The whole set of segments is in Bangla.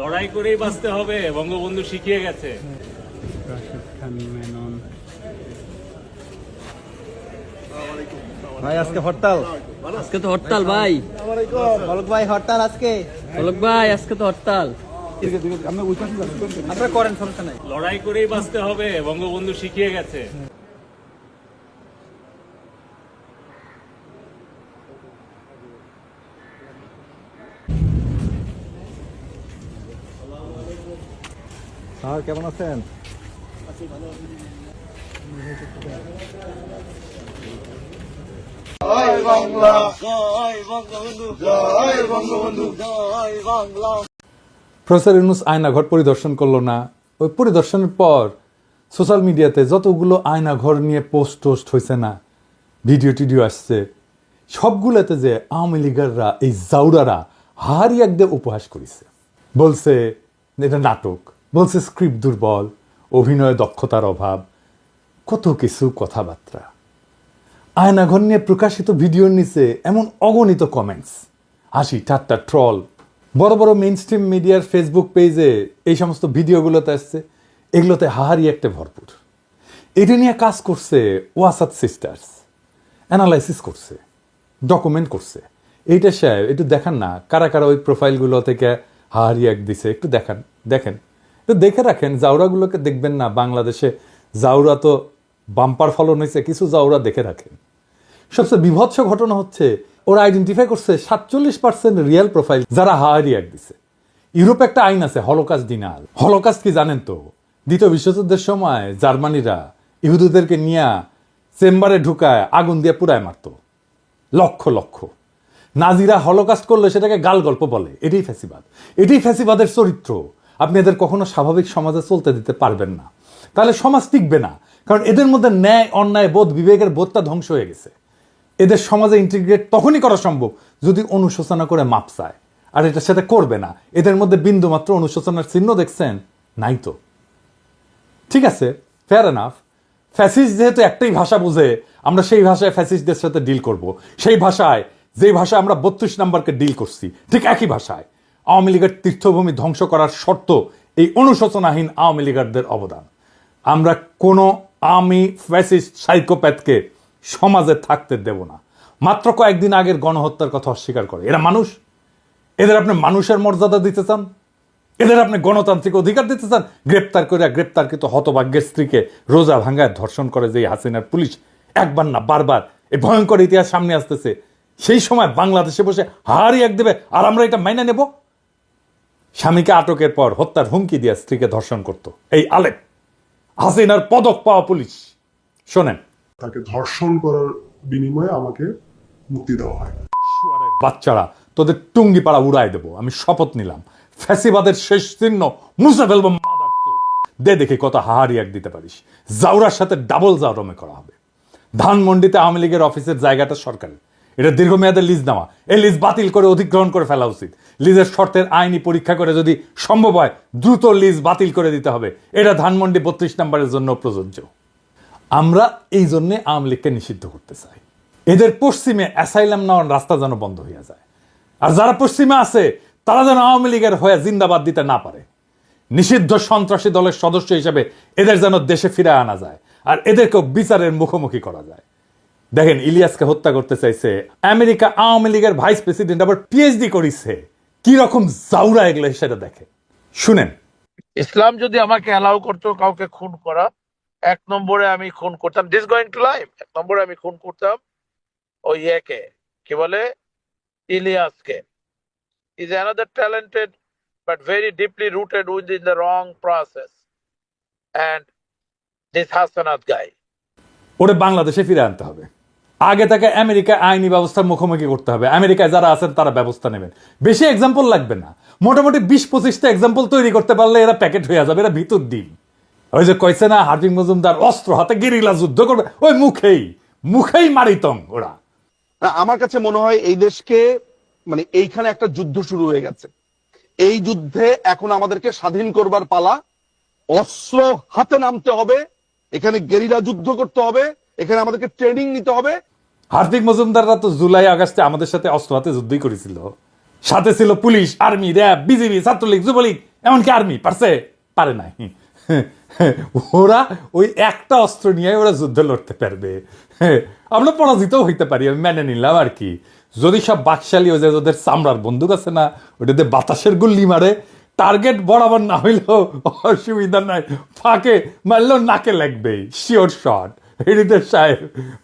লড়াই করেই বাঁচতে হবে, বঙ্গবন্ধু শিখিয়ে গেছে। রাশেদ খান মেনন। ভাই আজকে হরতাল। আজকে তো হরতাল ভাই। পলক ভাই হরতাল আজকে। পলক ভাই আজকে তো হরতাল। আপনারা করেন, সমস্যা নাই। লড়াই করেই বাঁচতে হবে, বঙ্গবন্ধু শিখিয়ে গেছে। স্যার কেমন আছেন? জয় বাংলা, জয় বঙ্গবন্ধু, জয় বঙ্গবন্ধু, জয় বাংলা। প্রফেসর ইউনূস আয়নাঘর পরিদর্শন করলো না। ওই পরিদর্শনের পর সোশ্যাল মিডিয়াতে যতগুলো আয়নাঘর নিয়ে পোস্ট টোস্ট হয়েছে না, ভিডিও টিডিও আসছে, সবগুলোতে যে আওয়ামী লীগাররা, এই জাউরারা হারি একদম উপহাস করেছে। বলছে এটা নাটক, বলছে স্ক্রিপ্ট দুর্বল, অভিনয় দক্ষতার অভাব, কত কিছু কথাবার্তা। আয়নাঘর নিয়ে প্রকাশিত ভিডিওর নিচে এমন অগণিত কমেন্টস, হাসি ঠাট্টা, ট্রল। বড় বড় মেইন স্ট্রিম মিডিয়ার ফেসবুক পেজে এই সমস্ত ভিডিওগুলোতে আসছে, এগুলোতে হাহারি একটা ভরপুর। এটা নিয়ে কাজ করছে ওয়াসাদ সিস্টার্স, অ্যানালাইসিস করছে, ডকুমেন্ট করছে। এইটা সাহেব একটু দেখান না, কারা কারা ওই প্রোফাইলগুলো থেকে হাহারি এক দিছে, একটু দেখেন একটু দেখে রাখেন। জাউরাগুলোকে দেখবেন না, বাংলাদেশে জাউরা তো বাম্পার ফলন হয়েছে, কিছু জাউরা দেখে রাখেন। সবচেয়ে বিভৎস ঘটনা হচ্ছে ওরা আইডেন্টিফাই করছে 47% রিয়েল প্রোফাইল যারা হাওয়ারি এক দিছে। ইউরোপে একটা আইন আছে হলোকাস্ট ডিনাল। হলোকাস্ট কি জানেন তো? দ্বিতীয় বিশ্বযুদ্ধের সময় জার্মানিরা ইহুদিদেরকে নিয়ে চেম্বারে ঢুকায় আগুন দিয়ে পুড়ায় মারত লক্ষ লক্ষ। নাজিরা হলোকাস্ট করলে সেটাকে গাল গল্প বলে। এটাই ফ্যাসিবাদ, এটাই ফ্যাসিবাদের চরিত্র। আপনি এদের কখনো স্বাভাবিক সমাজে চলতে দিতে পারবেন না, তাহলে সমাজ টিকবে না। কারণ এদের মধ্যে ন্যায় অন্যায় বোধ, বিবেকের বোধটা ধ্বংস হয়ে গেছে। এদের সমাজে ইন্টিগ্রেট তখনই করা সম্ভব যদি অনুশোচনা করে মাপ চায়, আর এটা সেটা করবে না। এদের মধ্যে বিন্দুমাত্র অনুশোচনার চিহ্ন দেখছেন? নাই তো। ঠিক আছে, ফেয়ার এনাফ। ফ্যাসিস্ট যেহেতু একটাই ভাষা বুঝে, আমরা সেই ভাষায় ফ্যাসিস্টদের সাথে ডিল করব। সেই ভাষায়, যে ভাষায় আমরা 32 নম্বরকে ডিল করছি, ঠিক একই ভাষায়। আওয়ামী লীগের তীর্থভূমি ধ্বংস করার শর্ত এই অনুশোচনাহীন আওয়ামী লীগারদের অবদান। আমরা কোনো আওয়ামী ফ্যাসিস্ট সাইকোপ্যাথকে সমাজে থাকতে দেব না। মাত্র কয়েকদিন আগের গণহত্যার কথা অস্বীকার করে। এরা মানুষ? এদের আপনি মানুষের মর্যাদা দিতে চান? এদের আপনি গণতান্ত্রিক অধিকার দিতে চান? গ্রেপ্তারকৃত হতভাগ্যের স্ত্রীকে রোজা ভাঙ্গায় ধর্ষণ করে যে হাসিনার পুলিশ, একবার না বারবার এই ভয়ঙ্কর ইতিহাস সামনে আসতেছে। সেই সময় বাংলাদেশে বসে হারি এক দেবে আর আমরা এটা মাইনা নেব? স্বামীকে আটকের পর হত্যার হুমকি দিয়ে স্ত্রীকে ধর্ষণ করত এই আলেপ হাসিনার পদক পাওয়া পুলিশ। শোনেন, তাকে ধর্ষণ করার বিনিময়ে আমাকে মুক্তি দেওয়া হয়। বাচ্চারা, তোদের টুঙ্গি পাড়া উড়াই দেবো, আমি শপথ নিলাম। ফ্যাসিবাদের শেষ চিহ্ন মুছে ফেলবো। দে দেখি কত হাহারি এক দিতে পারিস। জাউরার সাথে ডাবল জাউরমে করা হবে। ধানমন্ডিতে আওয়ামী লীগের অফিসের জায়গাটা সরকারের, এটা দীর্ঘমেয়াদের লিজ নেওয়া। এই লিজ বাতিল করে অধিগ্রহণ করে ফেলা উচিত। লিজের শর্তের আইনি পরীক্ষা করে যদি সম্ভব হয় দ্রুত লিজ বাতিল করে দিতে হবে। এটা ধানমন্ডি 32 নম্বরের জন্য প্রযোজ্য। আমরা এই জন্যে আওয়ামী লীগকে নিষিদ্ধ করতে চাই। এদের পশ্চিমে অ্যাসাইলাম নেওয়ার রাস্তা যেন বন্ধ হয়ে যায়, আর যারা পশ্চিমে আছে তারা যেন আওয়ামী লীগের হয়ে জিন্দাবাদ দিতে না পারে। নিষিদ্ধ সন্ত্রাসী দলের সদস্য হিসেবে এদের যেন দেশে ফিরে আনা যায়, আর এদেরকেও বিচারের মুখোমুখি করা যায়। দেখেন, ইলিয়াসকে হত্যা করতে চাইছে আমেরিকা, আওয়ামী লীগের ভাইস প্রেসিডেন্ট, আবার পিএইচডি করিছে। কি রকম জাউরা এগুলো সেটা দেখেন, শুনেন। ইসলাম যদি আমাকে অ্যালাউ করতো কাউকে খুন করা, 1 নম্বরে আমি খুন করতাম, দিস গোয়িং টু লাইফ, 1 নম্বরে আমি খুন করতাম ওই একে, কি বলে, ইলিয়াসকে। Is another talented but very deeply rooted within the wrong process, and this Hasanat guy, ওরে বাংলাদেশে ফিরে আনতে হবে। আগে তাকে আমেরিকা আইনি ব্যবস্থার মুখোমুখি করতে হবে। আমেরিকায় যারা আছেন তারা ব্যবস্থা নেবেন। বেশি এক্সাম্পল লাগবে না, মোটামুটি 20-25টা এক্সাম্পল তৈরি করতে পারলে এরা প্যাকেট হয়ে যাবে। এরা ভিতর ডিম। ওই যে কইছে না হার্ডিং মজুমদার অস্ত্র হাতে গেরিলা যুদ্ধ করবে, ওই মুখেই মারিতং ওরা। আমার কাছে মনে হয় এই দেশকে, মানে এইখানে একটা যুদ্ধ শুরু হয়ে গেছে। এই যুদ্ধে এখন আমাদেরকে স্বাধীন করবার পালা। অস্ত্র হাতে নামতে হবে, এখানে গেরিলা যুদ্ধ করতে হবে, এখানে আমাদেরকে ট্রেনিং নিতে হবে। হার্দিক মজুমদাররা তো জুলাই আগস্টে আমাদের সাথে অস্ত্র হাতে যুদ্ধই করেছিল। সাথে ছিল police, army, RAB, BGB, Chhatra League, Jubo League, এমনকি আর্মি পারছে, পারে নাই। ওরা ওই একটা অস্ত্র নিয়ে ওরা যুদ্ধ লড়তে পারবে। আমরা পরাজিত হইতে পারি, আমি মেনে নিলাম আর কি। যদি সব বাকশালী ওই যে ওদের চামড়ার বন্দুক আছে না, ওটাতে বাতাসের গুল্লি মারে, টার্গেট বরাবর না হইলেও অসুবিধা নাই, ফাঁকে মারলেও নাকে লাগবেই, শিওর শট। হৃদয় সাহেব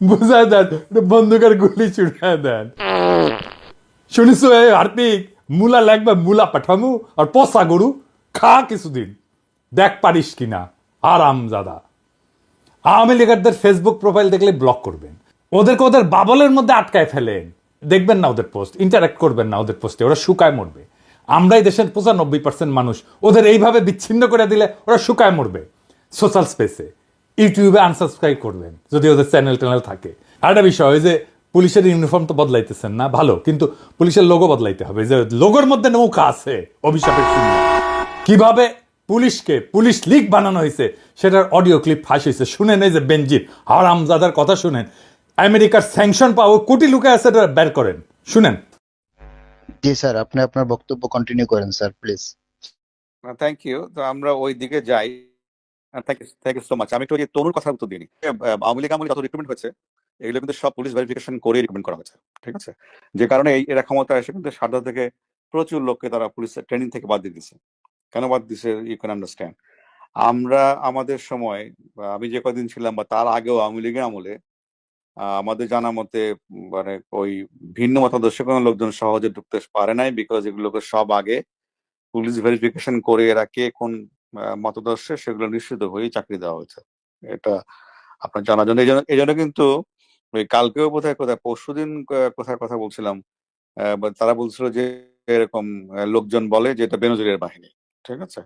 বুঝায় দেন, বন্দুকের গুলি ছুড়ায় দেন। শুনিস হার্দিক, মূলা লাগবে, মূলা পাঠামু আর পচা গরু খা কিছুদিন, দেখ পারিস কিনা। আরামজাদা। আওয়ামী লীগারদের ফেসবুক প্রোফাইল দেখলে ব্লক করবেন, ওদেরকে ওদের বাবলের মধ্যে আটকায় ফেলেন, দেখবেন না ওদের পোস্ট, ইন্টারাক্ট করবেন না ওদের পোস্টে, ওরা শুকায় মরবে। আমরাই দেশের 95% মানুষ, ওদের এইভাবে বিচ্ছিন্ন করে দিলে ওরা শুকায় মরবে। সোশ্যাল স্পেসে, ইউটিউবে আনসাবস্ক্রাইব করবেন যদি ওদের চ্যানেল ট্যানেল থাকে। আর একটা বিষয়, ওই যে পুলিশের ইউনিফর্ম তো বদলাইতেছেন না, ভালো, কিন্তু পুলিশের লোগো বদলাইতে হবে। যে লোগোর মধ্যে নৌকা আছে অভিশাপের শূন্য, কিভাবে পুলিশকে পুলিশ লীগ বানানো হয়েছে সেটার অডিও ক্লিপ ফাঁস হয়েছে, শুনেন। এই যে বেনজির হারামজাদার কথা শুনেন, আমেরিকার স্যাংশন পাওয়া কোটি লোকে আছে, এটা বের করেন, শুনেন। জি স্যার, আপনি আপনার বক্তব্য কন্টিনিউ করেন স্যার প্লিজ। Thank you. তো আমরা ওই দিকে যাই। Thank you so much. আমি একটু ওই যে তনুর কথা উত্তর দিইনি। আওয়ামী লীগ আমলে যত রিক্রুটমেন্ট হয়েছে এগুলো কিন্তু সব পুলিশ ভেরিফিকেশন করে রিক্রুটমেন্ট করা হয়েছে, ঠিক আছে? যে কারণে এরা ক্ষমতা এসে কিন্তু সারদা থেকে প্রচুর লোককে তারা পুলিশ ট্রেনিং থেকে বাদ দিয়ে দিচ্ছে। কেন বাদ দিচ্ছে ইউ ক্যান আন্ডারস্ট্যান্ড। আমরা আমাদের সময় আমি যে কদিন ছিলাম বা তার আগেও আওয়ামী লীগের আমলে আমাদের জানা মতে মানে ওই ভিন্ন মতাদর্শে কোনো লোকজন সহজে ঢুকতে পারে নাই, বিকজ এগুলোকে সব আগে পুলিশ ভেরিফিকেশন করে এরা কে কোন মতাদর্শে সেগুলো নিশ্চিত হয়েই চাকরি দেওয়া হয়েছে। এটা আপনার জানার জন্য। এই জন্য কিন্তু ওই কালকেও বোধহয় কোথায় পরশুদিন কোথায় কথা বলছিলাম, তারা বলছিল যে এরকম লোকজন বলে যে এটা বেনজিরের বাহিনী, ঠিক আছে?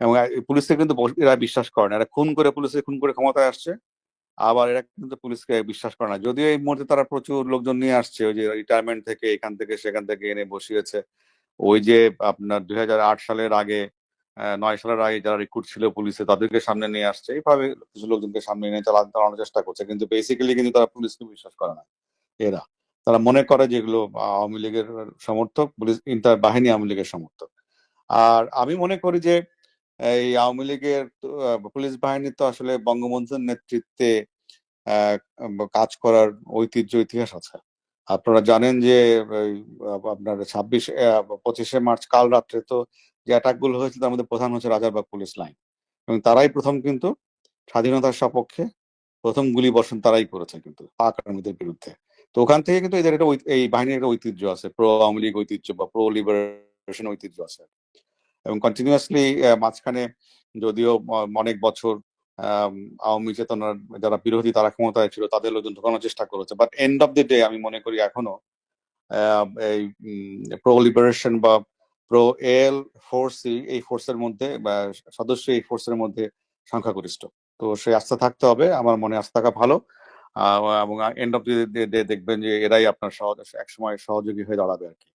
এবং পুলিশকে কিন্তু এরা বিশ্বাস করে না, এরা খুন করে পুলিশকে খুন করে ক্ষমতায় আসছে, আবার এরা কিন্তু পুলিশকে বিশ্বাস করে না। যদিও এই মুহূর্তে তারা প্রচুর লোকজন নিয়ে আসছে, ওই যে রিটায়ারমেন্ট থেকে এখান থেকে সেখান থেকে এনে বসিয়েছে। ওই যে আপনার 2008 সালের আগে 9 সালের আগে যারা রিক্রুট ছিল পুলিশে তাদেরকে সামনে নিয়ে আসছে, এইভাবে কিছু লোকজনকে সামনে নিয়ে চালানোর চেষ্টা করছে, কিন্তু বেসিক্যালি কিন্তু তারা পুলিশকে বিশ্বাস করে না। এরা তারা মনে করে যেগুলো আওয়ামী লীগের সমর্থক, পুলিশ ইন্টার বাহিনী আওয়ামী লীগের সমর্থক। আর আমি মনে করি যে এই আওয়ামী লীগের পুলিশ বাহিনী তো আসলে বঙ্গবন্ধুর নেতৃত্বে কাজ করার ঐতিহ্য ইতিহাস আছে। আপনারা জানেন যে আপনার 25শে মার্চ কাল রাত্রে তো যে অ্যাটাক গুলো হয়েছিল তার মধ্যে প্রধান হচ্ছে রাজারবাগ পুলিশ লাইন, এবং তারাই প্রথম কিন্তু স্বাধীনতার সপক্ষে প্রথম গুলি বর্ষণ তারাই করেছে কিন্তু পাক আর্মিদের বিরুদ্ধে। তো ওখান থেকে কিন্তু এদের একটা এই বাহিনীর একটা ঐতিহ্য আছে, প্রো আওয়ামী লীগ ঐতিহ্য বা প্রো লিবারেশন ঐতিহ্য আছে। এবং কন্টিনিউয়াসলি মাঝখানে যদিও অনেক বছর আওয়ামী চেতনার যারা বিরোধী তারা ক্ষমতায় ছিল তাদের লোকজন ঢোকানোর চেষ্টা করেছে, but end of the day আমি মনে করি এখনো এই প্রো লিবারেশন বা প্রো এল ফোর্স এই ফোর্সের মধ্যে বা সদস্য এই ফোর্সের মধ্যে সংখ্যাগরিষ্ঠ। তো সেই আস্থা থাকতে হবে, আমার মনে আস্থা থাকা ভালো। এবং এন্ড অফ দ্য ডে দেখবেন যে এরাই আপনার একসময় সহযোগী হয়ে দাঁড়াবে আর কি।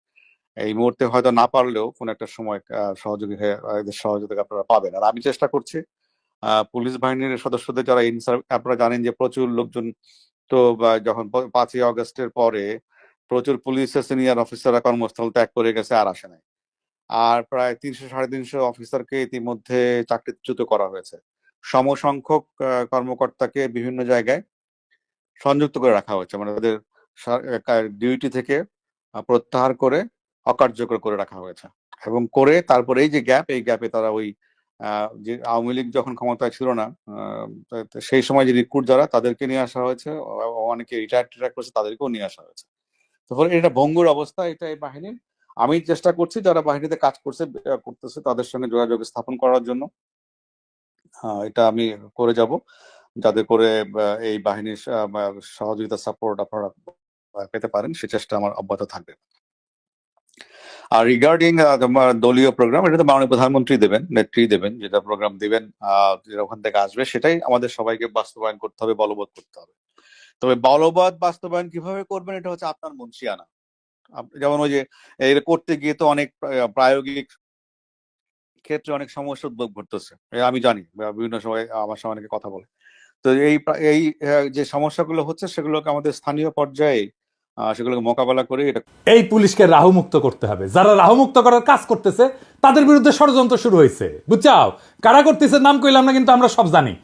এই মুহূর্তে হয়তো না পারলেও কোন একটা সময় সহযোগী হয়ে এদের সহযোগিতা আপনারা পাবেন। আর আমি চেষ্টা করছি পুলিশ বাহিনীর সদস্যদের যারা আপনারা জানেন যে প্রচুর লোকজন তো যখন 5ই আগস্টের পরে প্রচুর পুলিশের সিনিয়র অফিসাররা কর্মস্থল ত্যাগ করে গেছে, আর আসে নাই। আর প্রায় 300-350 অফিসারকে ইতিমধ্যে চাকরিচ্যুত করা হয়েছে। সমসংখ্যক কর্মকর্তাকে বিভিন্ন জায়গায় সংযুক্ত করে রাখা হয়েছে, মানে তাদের ডিউটি থেকে প্রত্যাহার করে অকার্যকর করে রাখা হয়েছে। এবং করে তারপরে এই যে গ্যাপ, এই গ্যাপে তারা ওই যে আওয়ামী লীগ যখন ক্ষমতায় ছিল না সেই সময় যে রিক্রুট যারা তাদেরকে নিয়ে আসা হয়েছে, অনেকে রিটায়ার করছে তাদেরকেও নিয়ে আসা হয়েছে। তো এটা ভঙ্গুর অবস্থা এটা এই বাহিনীর। আমি চেষ্টা করছি যারা বাহিনীতে কাজ করতেছে তাদের সঙ্গে যোগাযোগ স্থাপন করার জন্য। এটা আমি করে যাব, যাতে করে এই বাহিনীর সহযোগিতা সাপোর্ট আপনারা পেতে পারেন, সে চেষ্টা আমার অব্যাহত থাকবে। আর রিগার্ডিং দলীয় প্রোগ্রাম, এটা তো মাননীয় প্রধানমন্ত্রী দেবেন, নেত্রী দেবেন, যেটা প্রোগ্রাম দিবেন যেটা ওখান থেকে আসবে সেটাই আমাদের সবাইকে বাস্তবায়ন করতে হবে, বলবৎ করতে হবে। তবে বলবৎ বাস্তবায়ন কিভাবে করবেন এটা হচ্ছে আপনার মনসিয়ানা। যেমন ওই যে এটা করতে গিয়ে তো অনেক প্রায়োগিক ক্ষেত্রে অনেক সমস্যা উদ্ভব ঘটতেছে, আমি জানি, বিভিন্ন সময় আমার সঙ্গে অনেকে কথা বলে। তো এই যে সমস্যাগুলো হচ্ছে সেগুলোকে আমাদের স্থানীয় পর্যায়ে সেগুলোকে মোকাবেলা করে এটা এই পুলিশকে রাহুমুক্ত করতে হবে। যারা রাহুমুক্ত করার কাজ করতেছে তাদের বিরুদ্ধে ষড়যন্ত্র শুরু হয়েছে, বুঝছাও? কারা করতেছে নাম কইলাম না, কিন্তু আমরা সব জানি।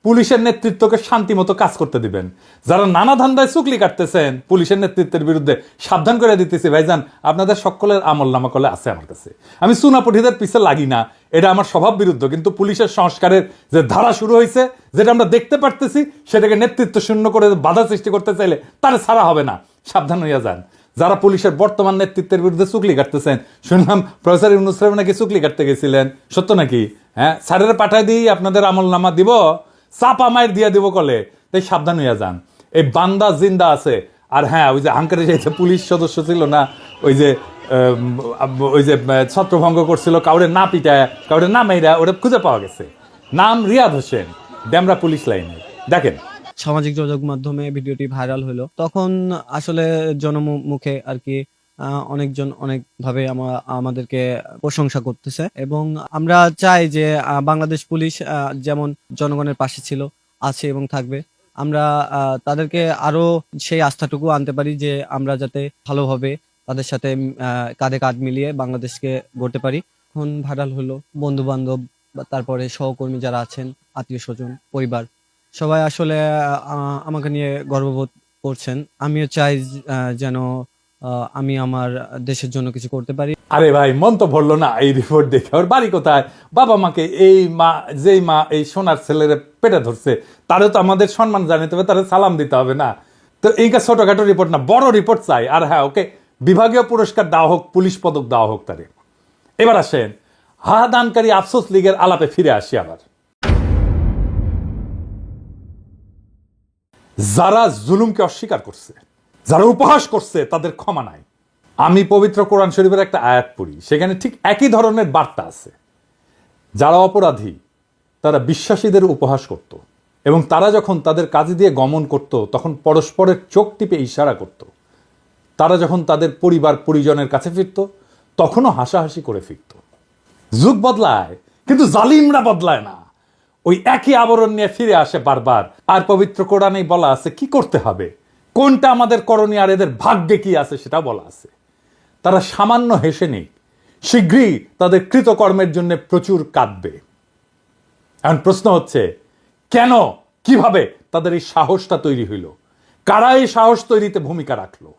পুলিশের নেতৃত্বকে শান্তি মতো কাজ করতে দিবেন। যারা নানা ধান্দায় চুকলি কাটতেছেন পুলিশের নেতৃত্বের বিরুদ্ধে সাবধান করে দিতেছি, ভাইজান আপনাদের সকলের আমল নামা করলে আছে আমার কাছে। আমি চুনাপুটিদের পিছে লাগি না, এটা আমার স্বভাব বিরুদ্ধ, কিন্তু পুলিশের সংস্কারের যে ধারা শুরু হয়েছে, যেটা আমরা দেখতে পারতেছি, সেটাকে নেতৃত্ব শূন্য করে বাধা সৃষ্টি করতে চাইলে তারা ছাড়া হবে না। সাবধান হইয়া যান। যারা পুলিশের বর্তমান নেতৃত্বের বিরুদ্ধে চুকলি কাটতেছেন, শুনলাম প্রফেসর ইউনূস সাহেব নাকি চুকলি কাটতে গেছিলেন, সত্য নাকি? হ্যাঁ, স্যারের পাঠায় দিই আপনাদের আমল নামা দিব, চাপা মায়ের দিয়া দিব কলে। তাই সাবধান হইয়া যান। এই বান্দা জিন্দা আছে। আর হ্যাঁ, ওই যে আঙ্কারে যে পুলিশ সদস্য ছিল না, ওই যে ছত্রভঙ্গ করছিল, কাউরে না পিটায় কাউরে না মাইরা, ওটা খুঁজে পাওয়া গেছে। নাম রিয়াদ হোসেন, ডেমরা পুলিশ লাইনে। দেখেন, সামাজিক যোগাযোগ মাধ্যমে ভিডিওটি ভাইরাল হলো, তখন আসলে জনমুখে আর কি অনেকজন অনেকভাবে আমাদেরকে প্রশংসা করতেছে, এবং আমরা চাই যে বাংলাদেশ পুলিশ যেমন জনগণের পাশে ছিল, আছে এবং থাকবে। আমরা তাদেরকে আরো সেই আস্থাটুকু আনতে পারি যে আমরা যাতে ভালোভাবে তাদের সাথে কাঁধে কাঁধ মিলিয়ে বাংলাদেশকে গড়তে পারি। এখন ভাইরাল হলো, বন্ধু বান্ধব, তারপরে সহকর্মী যারা আছেন, আত্মীয় স্বজন, পরিবার, সবাই আসলে আমাকে নিয়ে গর্ববোধ করছেন। আমিও চাই যেন আমি আমার দেশের জন্য কিছু করতে পারি। আরে ভাই, মন তো ভরলো না এই রিপোর্ট দেখে। ওর বাড়ি কোথায়? বাবা মাকে, এই মা, যেই মা এই সোনার ছেলের পেটে ধরছে, তারও তো আমাদের সম্মান জানাতে হবে, তারা সালাম দিতে হবে না? তো এইটা ছোটখাটো রিপোর্ট না, বড় রিপোর্ট চাই। আর হ্যাঁ, ওকে বিভাগীয় পুরস্কার দেওয়া হোক, পুলিশ পদক দেওয়া হোক তারে। এবার আসেন হাদানকারী আফসোস লীগের আলাপে ফিরে আসি। আবার যারা জুলুমকে অস্বীকার করছে, যারা উপহাস করছে, তাদের ক্ষমা নাই। আমি পবিত্র কোরআন শরীফের একটা আয়াত পড়ি, সেখানে ঠিক একই ধরনের বার্তা আছে। যারা অপরাধী তারা বিশ্বাসীদের উপহাস করত, এবং তারা যখন তাদের কাজে দিয়ে গমন করত তখন পরস্পরের চোখ টিপে ইশারা করত। তারা যখন তাদের পরিবার পরিজনের কাছে ফিরত তখনও হাসাহাসি করে ফিরত। যুগ বদলায় কিন্তু জালিমরা বদলায় না, ওই একই আবরণ নিয়ে ফিরে আসে বারবার। আর পবিত্র কোরআনেই বলা আছে কি করতে হবে, কোনটা আমাদের করণীয়, আর এদের ভাগ্যে কি আছে সেটা বলা আছে। তারা সামান্য হেসে নেই, শীঘ্রই তাদের কৃতকর্মের জন্য প্রচুর কাঁদবে। এখন প্রশ্ন হচ্ছে, কেন, কিভাবে তাদের এই সাহসটা তৈরি হইল? কারা এই সাহস তৈরিতে ভূমিকা রাখলো?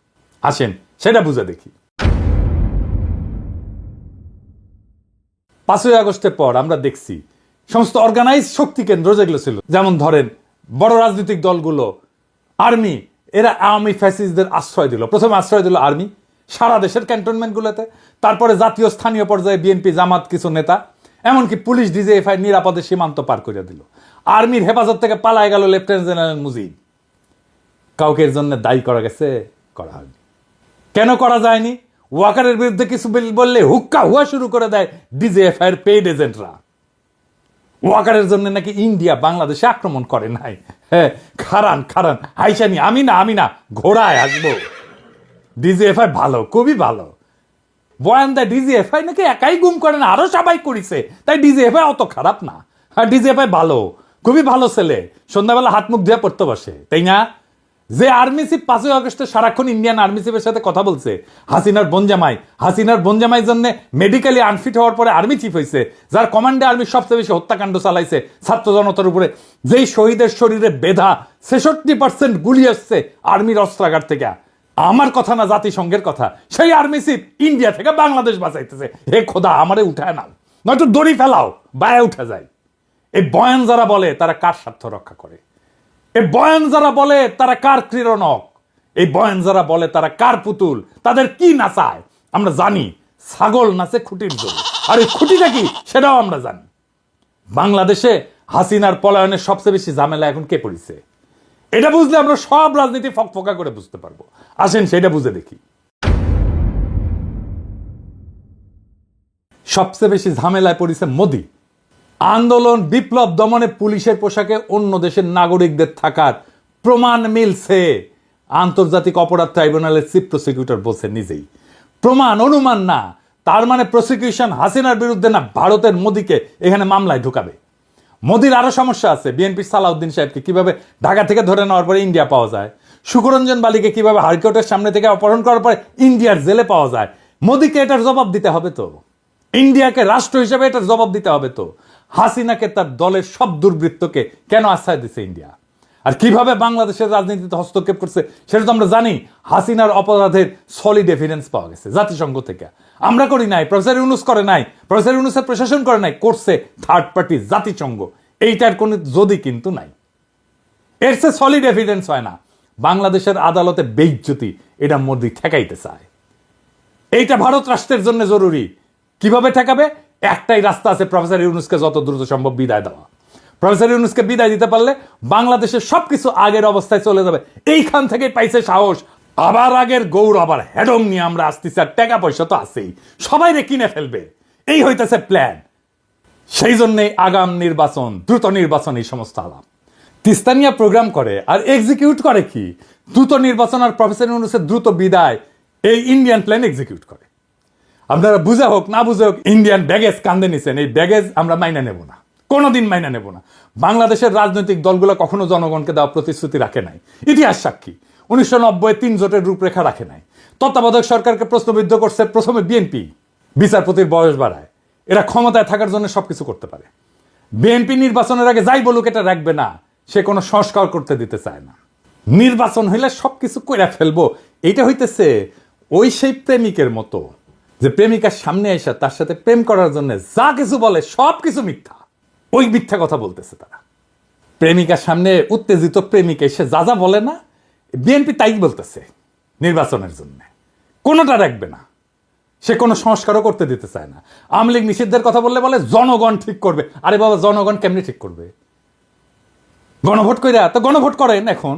আসেন সেটা বুঝে দেখি। 5ই আগস্টের পর আমরা দেখছি সমস্ত অর্গানাইজ শক্তি কেন্দ্র যেগুলো ছিল, যেমন ধরেন বড় রাজনৈতিক দলগুলো, আর্মি, এরা আওয়ামী ফ্যাসিস্টদের আশ্রয় দিল। প্রথমে আশ্রয় দিল আর্মি সারা দেশের ক্যান্টনমেন্টগুলোতে, তারপরে জাতীয় স্থানীয় পর্যায়ে বিএনপি, জামাত, কিছু নেতা, এমনকি পুলিশ ডিজিএফআই নিরাপদে সীমান্ত পার করে দিল। আর্মির হেফাজত থেকে পালায় গেল লেফটেন্যান্ট জেনারেল মুজিব। কাউকে এর জন্য দায়ী করা গেছে? করা হয়নি। কেন করা যায়নি? ওয়াকারের বিরুদ্ধে কিছু বললে হুক্কা হুয়া শুরু করে দেয় ডিজিএফআই এর পেইড এজেন্টরা। ওয়াকারের জন্য নাকি ইন্ডিয়া বাংলাদেশে আক্রমণ করে নাই। হ্যাঁ, খারান হাইসানি, আমি না ঘোড়ায় আসবো। ডিজিএফআই ভালো, খুবই ভালো। বয়ান দেয় ডিজিএফআই নাকি একাই গুম করে না, আরো সবাই করেছে, তাই ডিজিএফআই অত খারাপ না। আর ডিজিএফআই ভালো, খুবই ভালো ছেলে, সন্ধ্যাবেলা হাত মুখ ধুয়ে পড়তে বসে, তাই না? যে আর্মি চিফ 5ই আগস্টে সারাক্ষণ ইন্ডিয়ান আর্মি চিফের সাথে কথা বলছে, হাসিনার বোনজামাই জন্য মেডিকেলি আনফিট হওয়ার পরে আর্মি চিফ হয়েছে, যার কমান্ডে আর্মি সবচেয়ে বেশি হত্যাকাণ্ড চালাইছে ছাত্র জনতার উপরে, যেই শহীদের শরীরে বেধা 66% গুলি আসছে আর্মির অস্ত্রাগার থেকে। আমার কথা না, জাতিসংঘের কথা। সেই আর্মি চিফ ইন্ডিয়া থেকে বাংলাদেশ বাঁচাইতেছে। হে খোদা, আমারে উঠায় নাও, নয়তো দড়ি ফেলাও, বায়ে উঠে যায়। এই বয়ান যারা বলে তারা কার স্বার্থ রক্ষা করে? এই বয়ান যারা বলে তারা কার ক্রীড়নক? এই বয়ান যারা বলে তারা কার পুতুল? তাদের কি নাচায় আমরা জানি। ছাগল নাচে খুঁটির জোরে, আর এই খুঁটিটা কি সেটাও আমরা জানি। বাংলাদেশে হাসিনার পলায়নের সবচেয়ে বেশি ঝামেলা এখন কে পড়েছে? এটা বুঝলে আমরা সব রাজনীতি ফকফকা করে বুঝতে পারবো। আসেন সেটা বুঝে দেখি। সবচেয়ে বেশি ঝামেলায় পড়েছে মোদি। আন্দোলন, বিপ্লব দমনে পুলিশের পোশাকে অন্য দেশের নাগরিকদের থাকার প্রমাণ মিলছে। আন্তর্জাতিক অপরাধ ট্রাইব্যুনালের চিফ প্রসিকিউটর বলছে নিজেই, প্রমাণ, অনুমান না। তার মানে প্রসিকিউশন হাসিনার বিরুদ্ধে না, ভারতের মোদিকে এখানে মামলায় ঢুকাবে। মোদির আরো সমস্যা আছে। বিএনপির সালাউদ্দিন সাহেবকে কিভাবে ঢাকা থেকে ধরে নেওয়ার পরে ইন্ডিয়া পাওয়া যায়, সুকরঞ্জন বালিকে কিভাবে হাইকোর্টের সামনে থেকে অপহরণ করার পরে ইন্ডিয়ার জেলে পাওয়া যায়, মোদিকে এটার জবাব দিতে হবে তো, ইন্ডিয়াকে রাষ্ট্র হিসেবে এটার জবাব দিতে হবে তো। হাসিনাকে তার দলের সব দুর্বৃত্তকে কেন আশ্রয় দিচ্ছে ইন্ডিয়া, আর কিভাবে বাংলাদেশের রাজনীতিতে হস্তক্ষেপ করছে সেটা তো আমরা জানি। হাসিনার অপরাধের সলিড এভিডেন্স পাওয়া গেছে জাতিসংঘ থেকে। আমরা করি নাই, প্রফেসর ইউনূস করে নাই, প্রফেসর ইউনূসের প্রশাসন করে নাই, করছে থার্ড পার্টি জাতিসংঘ। এইটার কোনো যদি কিন্তু নাই, এর সে সলিড এভিডেন্স হয় না। বাংলাদেশের আদালতে বেইজ্জতি, এটা মোদি ঠেকাইতে চায়। এইটা ভারত রাষ্ট্রের জন্য জরুরি। কিভাবে ঠেকাবে? একটাই রাস্তা আছে, প্রফেসর ইউনূসকে যত দ্রুত সম্ভব বিদায় দেওয়া। প্রফেসর ইউনূসকে বিদায় দিতে পারলে বাংলাদেশের সবকিছু আগের অবস্থায় চলে যাবে। এইখান থেকে পাইছে সাহস, আবার আগের গৌর, আবার হেডম নিয়ে আমরা আসতেছি। আর টাকা পয়সা তো আছেই, সবাই রে কিনে ফেলবে, এই হইতেছে প্ল্যান। সেই জন্যে আগাম নির্বাচন, দ্রুত নির্বাচন, এই সমস্ত আলাপ তিস্তানিয়া প্রোগ্রাম করে আর এক্সিকিউট করে কি? দ্রুত নির্বাচন আর প্রফেসর ইউনূসের দ্রুত বিদায়, এই ইন্ডিয়ান প্ল্যান এক্সিকিউট করে। আপনারা বুঝে হোক না বুঝে হোক, ইন্ডিয়ান ব্যাগেজ কান্দে নিছেন। এই ব্যাগেজ আমরা মাইনা নেব না, কোনোদিন মাইনা নেব না। বাংলাদেশের রাজনৈতিক দলগুলো কখনো জনগণকে দেওয়া প্রতিশ্রুতি রাখে নাই, ইতিহাস সাক্ষী। 1990 3 জোটের রূপরেখা রাখে নাই। তত্ত্বাবধায়ক সরকারকে প্রশ্নবিদ্ধ করছে প্রথমে বিএনপি, বিচারপতির বয়স বাড়ায়। এরা ক্ষমতায় থাকার জন্য সবকিছু করতে পারে। বিএনপি নির্বাচনের আগে যাই বলুক এটা রাখবে না, সে কোনো সংস্কার করতে দিতে চায় না। নির্বাচন হইলে সবকিছু কইরা ফেলবো, এইটা হইতেছে ওই সেই প্রেমিকের মতো, যে প্রেমিকার সামনে এসে তার সাথে প্রেম করার জন্য যা কিছু বলে সব কিছু মিথ্যা। ওই মিথ্যা কথা বলতেছে তারা। প্রেমিকার সামনে উত্তেজিত প্রেমিক এসে যা যা বলে না, বিএনপি তাই বলতেছে নির্বাচনের জন্য, কোনোটা রাখবে না। সে কোনো সংস্কারও করতে দিতে চায় না। আওয়ামী লীগ নিষিদ্ধের কথা বললে বলে জনগণ ঠিক করবে। আরে বাবা, জনগণ কেমনি ঠিক করবে? গণভোট কইরা তো গণভোট করেন এখন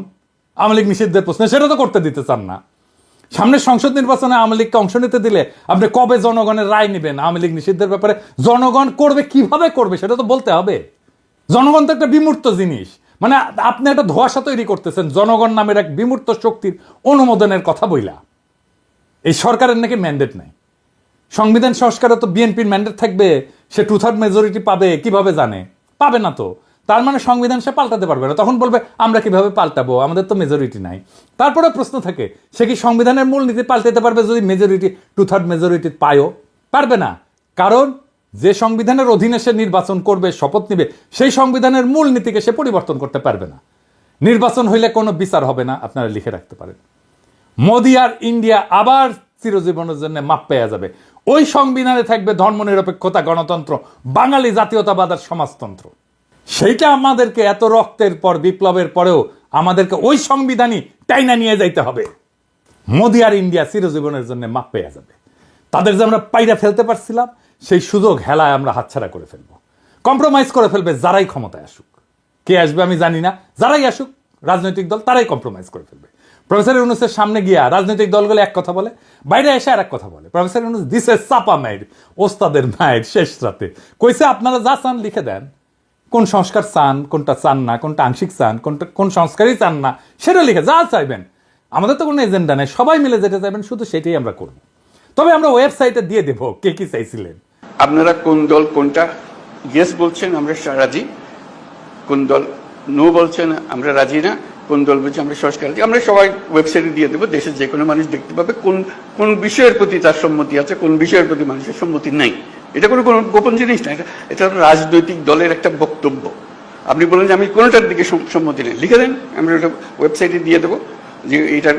আওয়ামী লীগ নিষিদ্ধের প্রশ্নে, সেটা তো করতে দিতে চান না। সামনে সংসদ নির্বাচনে আওয়ামী লীগকে অংশ নিতে দিলে আপনি কবে জনগণের রায় নেবেন? আওয়ামী লীগ নিষিদ্ধের ব্যাপারে জনগণ করবে, কিভাবে করবে সেটা তো বলতে হবে। জনগণ তো একটা বিমূর্ত জিনিস, মানে আপনি একটা ধোঁয়াশা তৈরি করতেছেন জনগণ নামের এক বিমূর্ত শক্তির অনুমোদনের কথা বইলা। এই সরকারের নাকি ম্যান্ডেট নাই। সংবিধান সংস্কারে তো বিএনপির ম্যান্ডেট থাকবে, সে 2/3 মেজরিটি পাবে, কিভাবে জানে? পাবে না তো। তার মানে সংবিধান সে পাল্টাতে পারবে না। তখন বলবে আমরা কিভাবে পাল্টাবো, আমাদের তো মেজরিটি নাই। তারপরে প্রশ্ন থাকে, সে কি সংবিধানের মূলনীতি পাল্টাতে পারবে যদি মেজরিটি 2/3 মেজরিটি পায়ও? পারবে না। কারণ যে সংবিধানের অধীনে সে নির্বাচন করবে, শপথ নিবে, সেই সংবিধানের মূলনীতিকে সে পরিবর্তন করতে পারবে না। নির্বাচন হইলে কোনো বিচার হবে না, আপনারা লিখে রাখতে পারেন। মোদি আর ইন্ডিয়া আবার চিরজীবনের জন্য মাপ পেয়ে যাবে। ওই সংবিধানে থাকবে ধর্মনিরপেক্ষতা, গণতন্ত্র, বাঙালি জাতীয়তাবাদ আর সমাজতন্ত্র। সেইটা আমাদেরকে এত রক্তের পর, বিপ্লবের পরেও আমাদেরকে ওই সংবিধানই টাইনা নিয়ে যাইতে হবে। মোদি আর ইন্ডিয়া চিরজীবনের জন্য মাপ পেয়ে যাবে। তাদের যে আমরা পাইরা ফেলতে পারছিলাম, সেই সুযোগ হেলায় আমরা হাতছাড়া করে ফেলবো। কম্প্রোমাইজ করে ফেলবে যারাই ক্ষমতায় আসুক। কে আসবে আমি জানি না, যারাই আসুক রাজনৈতিক দল তারাই কম্প্রোমাইজ করে ফেলবে। প্রফেসর ইউনূসের সামনে গিয়া রাজনৈতিক দলগুলো এক কথা বলে, বাইরে এসে আর এক কথা বলে। প্রফেসর ইউনূস দিছে চাপা মায়ের, ওস্তাদের মায়ের শেষ রাতে কইছে আপনারা যা চান লিখে দেন, কোন সংস্কার চান, কোনটা চান না, কোনটা আংশিক চান, কোন সংস্কারই চান না, সেটা লিখে যা চাইবেন। আমাদের তো কোনো এজেন্ডা নেই, সবাই মিলে যেটা চাইবেন শুধু সেটাই আমরা করব। তবে আমরা ওয়েবসাইটে দিয়ে দেব কে কি চাইছিলেন। আপনারা কোন দল কোনটা ইয়েস বলছেন আমরা রাজি, কোন দল নো বলছেন আমরা রাজি না, কোন দল বলছে আমরা সংস্কার রাজি, আমরা সবাই ওয়েবসাইটে দিয়ে দেবো। দেশের যে কোনো মানুষ দেখতে পাবে কোন কোন বিষয়ের প্রতি তার সম্মতি আছে, কোন বিষয়ের প্রতি মানুষের সম্মতি নাই। এটা কোনো গোপন জিনিস না, এটা রাজনৈতিক দলের একটা বক্তব্য। আপনি বলেন যে আমি কোনোটার দিকে সম্মতি নেই, লিখে দেন, আমরা ওটা ওয়েবসাইটে দিয়ে দেবো যে এইটার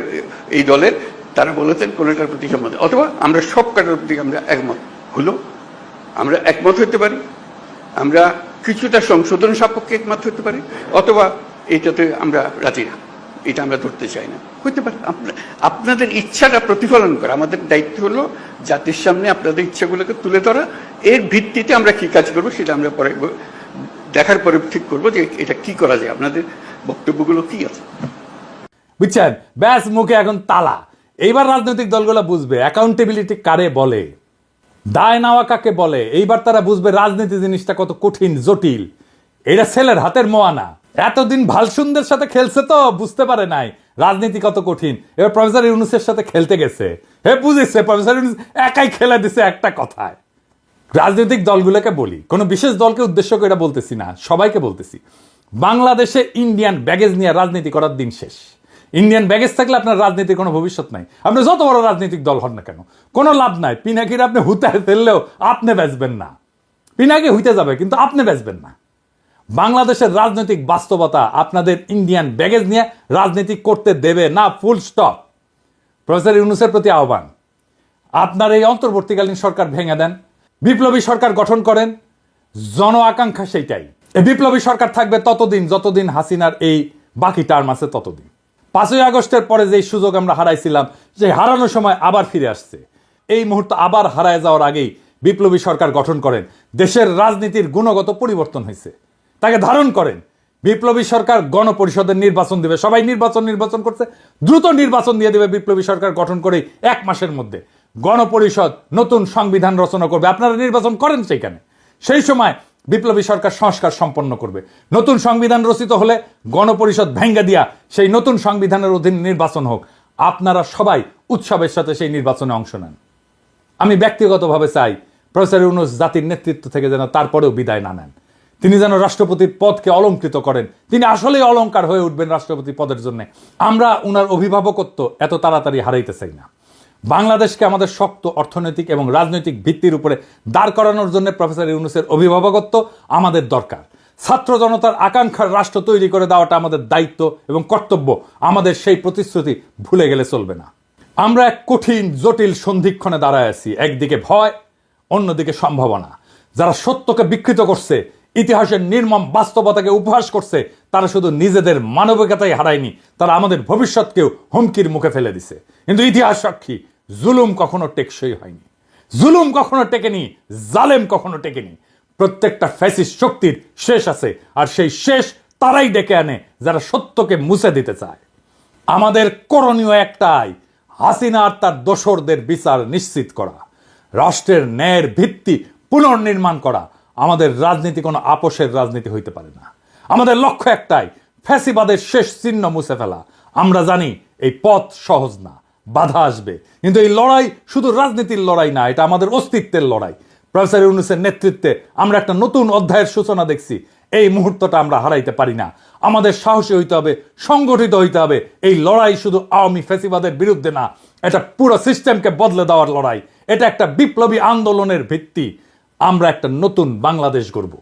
এই দলের তারা বলেছেন কোনোটার প্রতি সম্মতি, অথবা আমরা সব কাটার প্রতি আমরা একমত হলো, আমরা একমত হতে পারি, আমরা কিছুটা সংশোধন সাপেক্ষে একমত হতে পারি, অথবা এইটাতে আমরা রাজি না, এটা আমরা ধরতে চাই না, হতে পারে। আপনাদের ইচ্ছাটা প্রতিফলন করা আমাদের দায়িত্ব হলো জাতির সামনে আপনাদের ইচ্ছাগুলোকে তুলে ধরা। এর ভিত্তিতে আমরা কি কাজ করবো সেটা আমরা পরে দেখার পরে ঠিক করবো যে এটা কি করা যায়, আপনাদের বক্তব্যগুলো কি আছে। বুঝছেন? ব্যাস মুখে এখন তালা। এইবার রাজনৈতিক দলগুলো বুঝবে অ্যাকাউন্টেবিলিটি কারে বলে, দায় নেওয়া কাকে বলে। এইবার তারা বুঝবে রাজনীতি জিনিসটা কত কঠিন, জটিল। এটা ছেলের হাতের মোয়ানা। এতদিন ভালসুন্দের সাথে খেলছে তো বুঝতে পারে নাই রাজনীতি কত কঠিন। এবার প্রফেসর ইউনূসের সাথে খেলতে গেছে, হে বুঝেছে প্রফেসর ইউনূস একাই খেলে দিছে একটা কথায়। রাজনৈতিক দলগুলোকে বলি, কোনো বিশেষ দলকে উদ্দেশ্য করে বলতেছি না, সবাইকে বলতেছি, বাংলাদেশে ইন্ডিয়ান ব্যাগেজ নিয়ে রাজনীতি করার দিন শেষ। ইন্ডিয়ান ব্যাগেজ থাকলে আপনার রাজনীতির কোনো ভবিষ্যৎ নাই। আপনি যত বড় রাজনৈতিক দল হন না কেন, কোনো লাভ নাই। পিনাকির আপনি হুতায় ফেললেও আপনি বেচবেন না। পিনাকি হইতে যাবে, কিন্তু আপনি বেচবেন না। বাংলাদেশের রাজনৈতিক বাস্তবতা আপনাদের ইন্ডিয়ান ব্যাগেজ নিয়ে রাজনীতি করতে দেবে না, ফুল স্টপ। প্রফেসর ইউনূসের প্রতি আহ্বান, আপনার এই অন্তর্বর্তীকালীন সরকার ভেঙে দেন, বিপ্লবী সরকার গঠন করেন। জন আকাঙ্ক্ষা সেইটাই। এই বিপ্লবী সরকার থাকবে ততদিন যতদিন হাসিনার এই বাকি টার্ম আছে ততদিন। 5ই আগস্টের পরে যে সুযোগ আমরা হারাইছিলাম, যে হারানোর সময় আবার ফিরে আসছে। এই মুহূর্তে আবার হারায় যাওয়ার আগেই বিপ্লবী সরকার গঠন করেন। দেশের রাজনীতির গুণগত পরিবর্তন হয়েছে, তাকে ধারণ করেন। বিপ্লবী সরকার গণপরিষদের নির্বাচন দিবে, সবাই নির্বাচন করছে, দ্রুত নির্বাচন দিয়ে দিবে। বিপ্লবী সরকার গঠন করে 1 মাসের মধ্যে গণপরিষদ নতুন সংবিধান রচনা করবে। আপনারা নির্বাচন করেন সেইখানে। সেই সময় বিপ্লবী সরকার সংস্কার সম্পন্ন করবে। নতুন সংবিধান রচিত হলে গণপরিষদ ভেঙ্গে দিয়া সেই নতুন সংবিধানের অধীন নির্বাচন হোক। আপনারা সবাই উৎসবের সাথে সেই নির্বাচনে অংশ নেন। আমি ব্যক্তিগতভাবে চাই প্রফেসর ইউনূস জাতির নেতৃত্ব থেকে যেন তারপরেও বিদায় না নেন। তিনি যেন রাষ্ট্রপতির পদকে অলংকৃত করেন। তিনি আসলেই অলংকার হয়ে উঠবেন রাষ্ট্রপতি পদের জন্য। আমরা উনার অভিভাবকত্ব এত তাড়াতাড়ি হারাইতে চাই না। বাংলাদেশকে আমাদের শক্ত অর্থনৈতিক এবং রাজনৈতিক ভিত্তির উপরে দাঁড় করানোর জন্য প্রফেসর ইউনূসের অভিভাবকত্ব আমাদের দরকার। ছাত্র জনতার আকাঙ্ক্ষার রাষ্ট্র তৈরি করে দেওয়াটা আমাদের দায়িত্ব এবং কর্তব্য। আমাদের সেই প্রতিশ্রুতি ভুলে গেলে চলবে না। আমরা এক কঠিন জটিল সন্ধিক্ষণে দাঁড়ায় আছি। একদিকে ভয়, অন্যদিকে সম্ভাবনা। যারা সত্যকে বিকৃত করছে, ইতিহাসের নির্মম বাস্তবতাকে উপহাস করছে, তারা শুধু নিজেদের মানবিকতাই হারায়নি, তারা আমাদের ভবিষ্যৎকেও হুমকির মুখে ফেলে দিছে। কিন্তু ইতিহাস সাক্ষী, জুলুম কখনো টেকসই হয়নি, জুলুম কখনো টেকেনি, জালেম কখনো টেকেনি। প্রত্যেকটা ফ্যাসিস্ট শক্তির শেষ আছে, আর সেই শেষ তারাই ডেকে আনে যারা সত্যকে মুছে দিতে চায়। আমাদের করণীয় একটাই, হাসিনা আর তার দোসরদের বিচার নিশ্চিত করা, রাষ্ট্রের ন্যায়ের ভিত্তি পুনর্নির্মাণ করা। আমাদের রাজনীতি কোনো আপোষের রাজনীতি হইতে পারে না। আমাদের লক্ষ্য একটাই, ফ্যাসিবাদের শেষ চিহ্ন মুছে ফেলা। আমরা জানি এই পথ সহজ না, বাধা আসবে, কিন্তু এই লড়াই শুধু রাজনীতির লড়াই না, এটা আমাদের অস্তিত্বের লড়াই। প্রফেসর ইউনূসের নেতৃত্বে আমরা একটা নতুন অধ্যায়ের সূচনা দেখছি। এই মুহূর্তটা আমরা হারাইতে পারি না। আমাদের সাহসী হইতে হবে, সংগঠিত হইতে হবে। এই লড়াই শুধু আওয়ামী ফ্যাসিবাদের বিরুদ্ধে না, এটা পুরো সিস্টেমকে বদলে দেওয়ার লড়াই। এটা একটা বিপ্লবী আন্দোলনের ভিত্তি। আমরা একটা নতুন বাংলাদেশ গড়ব,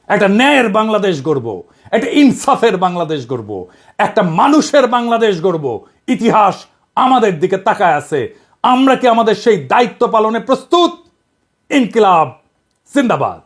একটা ন্যায়ের বাংলাদেশ গড়ব, একটা ইনসাফের বাংলাদেশ গড়ব, একটা মানুষের বাংলাদেশ গড়ব। ইতিহাস আমাদের দিকে তাকায় আছে। আমরা কি আমাদের সেই দায়িত্ব পালনে প্রস্তুত? ইনকিলাব জিন্দাবাদ।